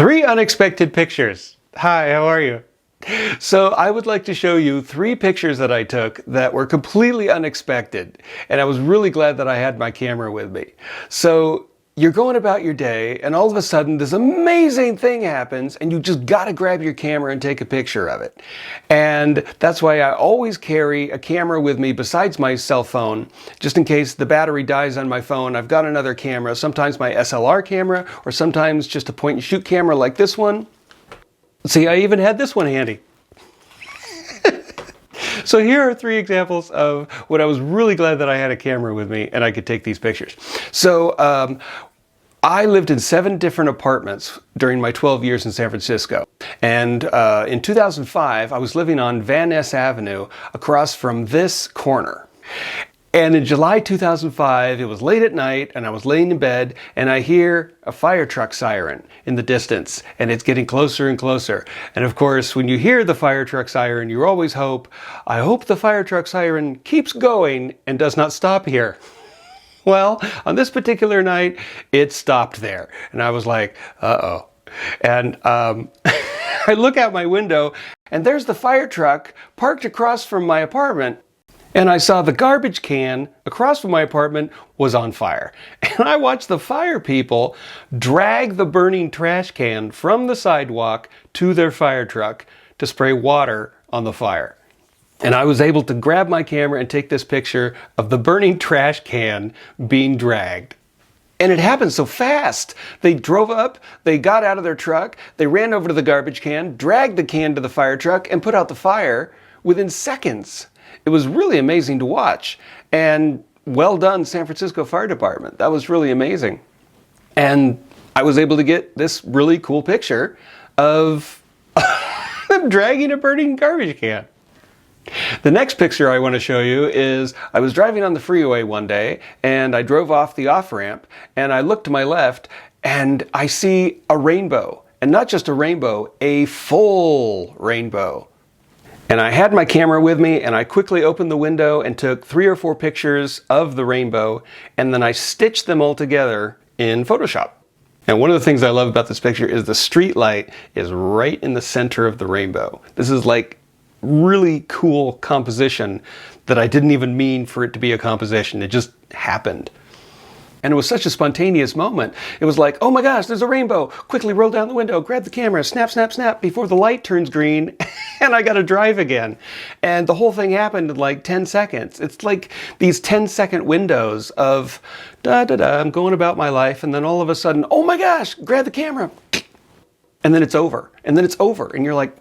3 unexpected pictures. Hi, how are you? So I would like to show you 3 pictures that I took that were completely unexpected. And I was really glad that I had my camera with me. So you're going about your day and all of a sudden this amazing thing happens and you just gotta grab your camera and take a picture of it. And that's why I always carry a camera with me besides my cell phone, just in case the battery dies on my phone. I've got another camera, sometimes my SLR camera, or sometimes just a point and shoot camera like this one. See, I even had this one handy. So here are 3 examples of when I was really glad that I had a camera with me and I could take these pictures. So I lived in 7 different apartments during my 12 years in San Francisco. And in 2005, I was living on Van Ness Avenue across from this corner. And in July 2005, it was late at night and I was laying in bed and I hear a fire truck siren in the distance and it's getting closer and closer. And of course, when you hear the fire truck siren, you always hope, I hope the fire truck siren keeps going and does not stop here. Well, on this particular night, it stopped there. And I was like, uh-oh. And I look out my window and there's the fire truck parked across from my apartment. And I saw the garbage can across from my apartment was on fire. And I watched the fire people drag the burning trash can from the sidewalk to their fire truck to spray water on the fire. And I was able to grab my camera and take this picture of the burning trash can being dragged. And it happened so fast. They drove up, they got out of their truck, they ran over to the garbage can, dragged the can to the fire truck, and put out the fire within seconds. It was really amazing to watch. And well done, San Francisco Fire Department. That was really amazing. And I was able to get this really cool picture of them dragging a burning garbage can. The next picture I want to show you is I was driving on the freeway one day and I drove off the off-ramp and I looked to my left and I see a rainbow. And not just a rainbow, a full rainbow. And I had my camera with me and I quickly opened the window and took 3 or 4 pictures of the rainbow and then I stitched them all together in Photoshop. And one of the things I love about this picture is the street light is right in the center of the rainbow. This is like really cool composition that I didn't even mean for it to be a composition. It just happened. And it was such a spontaneous moment. It was like, oh my gosh, there's a rainbow. Quickly roll down the window, grab the camera, snap, snap, snap before the light turns green and I gotta drive again. And the whole thing happened in like 10 seconds. It's like these 10-second windows of da-da-da, I'm going about my life and then all of a sudden, oh my gosh, grab the camera. And then it's over. And then it's over. And you're like,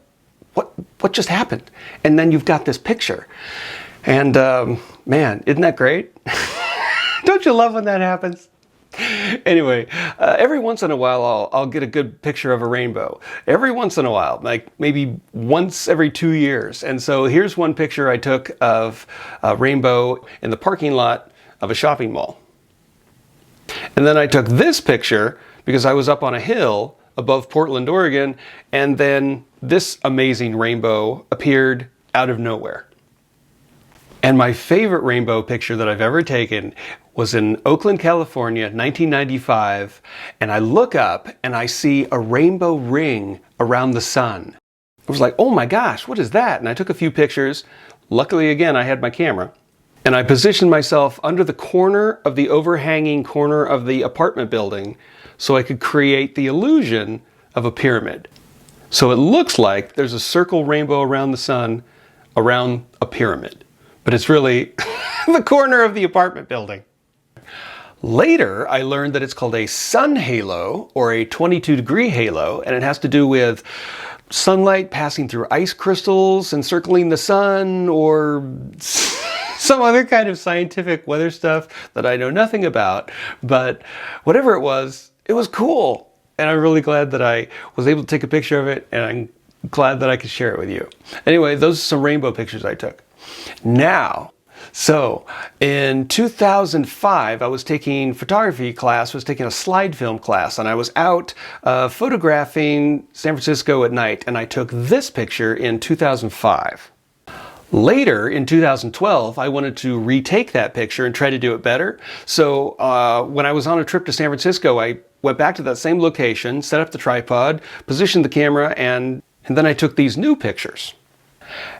what just happened? And then you've got this picture. And man, isn't that great? Don't you love when that happens? Anyway, every once in a while I'll get a good picture of a rainbow. Every once in a while, like maybe once every 2 years. And so here's one picture I took of a rainbow in the parking lot of a shopping mall. And then I took this picture because I was up on a hill above Portland, Oregon, and then this amazing rainbow appeared out of nowhere. And my favorite rainbow picture that I've ever taken was in Oakland, California, 1995. And I look up and I see a rainbow ring around the sun. I was like, oh my gosh, what is that? And I took a few pictures. Luckily, again, I had my camera. And I positioned myself under the corner of the overhanging corner of the apartment building so I could create the illusion of a pyramid. So it looks like there's a circle rainbow around the sun around a pyramid. But it's really the corner of the apartment building. Later, I learned that it's called a sun halo or a 22-degree halo, and it has to do with sunlight passing through ice crystals encircling the sun or some other kind of scientific weather stuff that I know nothing about. But whatever it was cool. And I'm really glad that I was able to take a picture of it, and I'm glad that I could share it with you. Anyway, those are some rainbow pictures I took. Now, so in 2005, I was taking photography class, was taking a slide film class, and I was out photographing San Francisco at night, and I took this picture in 2005. Later, in 2012, I wanted to retake that picture and try to do it better. So when I was on a trip to San Francisco, I went back to that same location, set up the tripod, positioned the camera, and then I took these new pictures.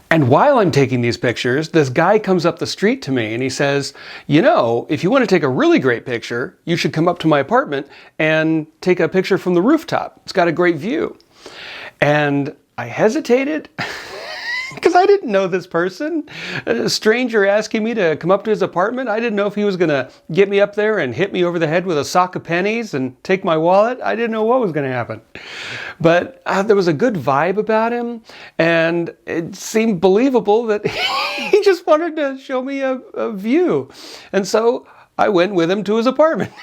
And while I'm taking these pictures, this guy comes up the street to me and he says, you know, if you want to take a really great picture, you should come up to my apartment and take a picture from the rooftop. It's got a great view. And I hesitated because I didn't know this person. A stranger asking me to come up to his apartment. I didn't know if he was going to get me up there and hit me over the head with a sock of pennies and take my wallet. I didn't know what was going to happen. But there was a good vibe about him, and it seemed believable that he just wanted to show me a view. And so I went with him to his apartment.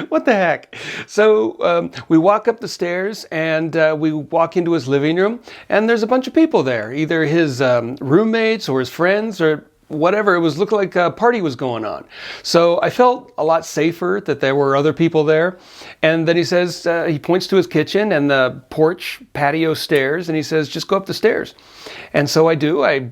What the heck? So we walk up the stairs and we walk into his living room, and there's a bunch of people there, either his roommates or his friends or whatever. It was looked like a party was going on. So I felt a lot safer that there were other people there. And then he says, he points to his kitchen and the porch patio stairs, and he says, just go up the stairs. And so I do. I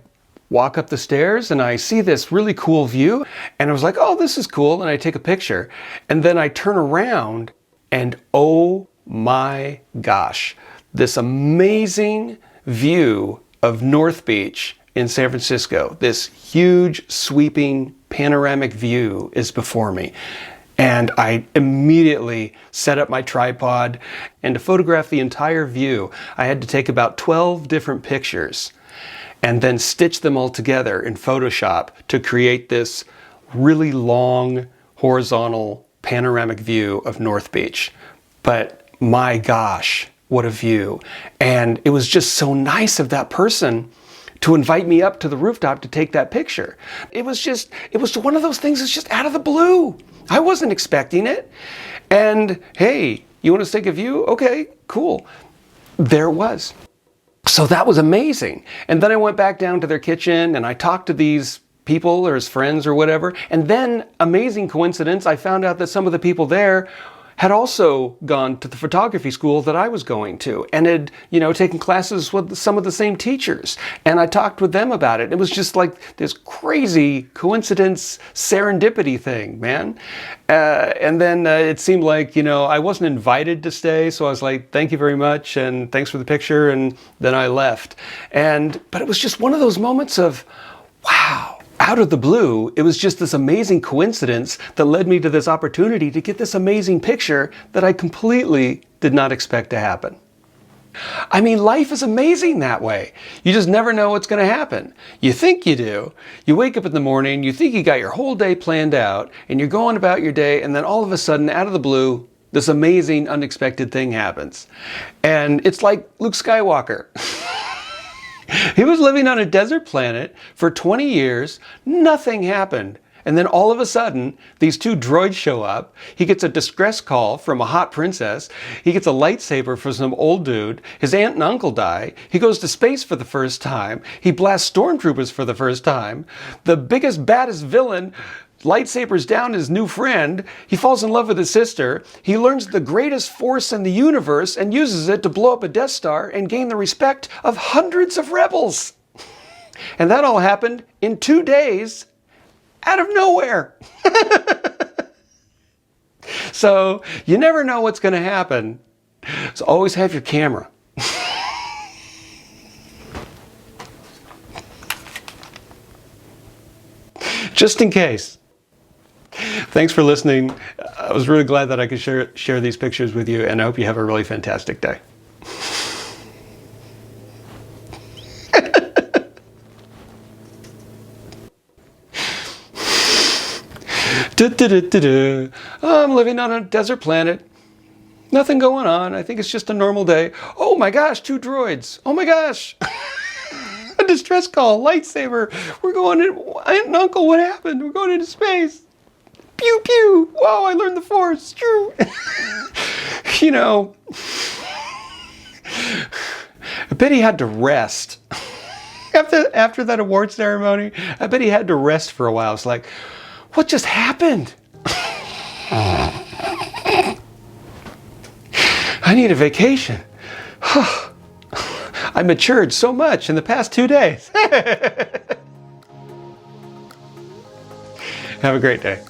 walk up the stairs and I see this really cool view, and I was like, oh, this is cool. And I take a picture, and then I turn around and oh my gosh, this amazing view of North Beach in San Francisco. This huge sweeping panoramic view is before me. And I immediately set up my tripod, and to photograph the entire view, I had to take about 12 different pictures and then stitch them all together in Photoshop to create this really long, horizontal, panoramic view of North Beach. But my gosh, what a view. And it was just so nice of that person to invite me up to the rooftop to take that picture. It was one of those things that's just out of the blue. I wasn't expecting it. And hey, you want to take a view? Okay, cool. There it was. So that was amazing. And then I went back down to their kitchen and I talked to these people or his friends or whatever. And then, amazing coincidence, I found out that some of the people there had also gone to the photography school that I was going to and had, taken classes with some of the same teachers. And I talked with them about it. It was just like this crazy coincidence, serendipity thing, man. And then it seemed like, I wasn't invited to stay. So I was like, thank you very much. And thanks for the picture. And then I left. But it was just one of those moments of, wow. Out of the blue, it was just this amazing coincidence that led me to this opportunity to get this amazing picture that I completely did not expect to happen. I mean, life is amazing that way. You just never know what's going to happen. You think you do. You wake up in the morning, you think you got your whole day planned out, and you're going about your day, and then all of a sudden, out of the blue, this amazing, unexpected thing happens. And it's like Luke Skywalker. He was living on a desert planet for 20 years, nothing happened. And then all of a sudden, these two droids show up. He gets a distress call from a hot princess. He gets a lightsaber from some old dude. His aunt and uncle die. He goes to space for the first time. He blasts stormtroopers for the first time. The biggest, baddest villain lightsabers down his new friend. He falls in love with his sister. He learns the greatest force in the universe and uses it to blow up a Death Star and gain the respect of hundreds of rebels. And that all happened in 2 days out of nowhere. So you never know what's going to happen. So always have your camera. Just in case. Thanks for listening. I was really glad that I could share these pictures with you, and I hope you have a really fantastic day. I'm living on a desert planet. Nothing going on. I think it's just a normal day. Oh my gosh, 2 droids. Oh my gosh. A distress call, lightsaber. We're going in. Aunt and uncle, what happened? We're going into space. Pew pew. Whoa, I learned the force. True. I bet he had to rest. After that award ceremony, I bet he had to rest for a while. It's like, what just happened? I need a vacation. I matured so much in the past 2 days. Have a great day.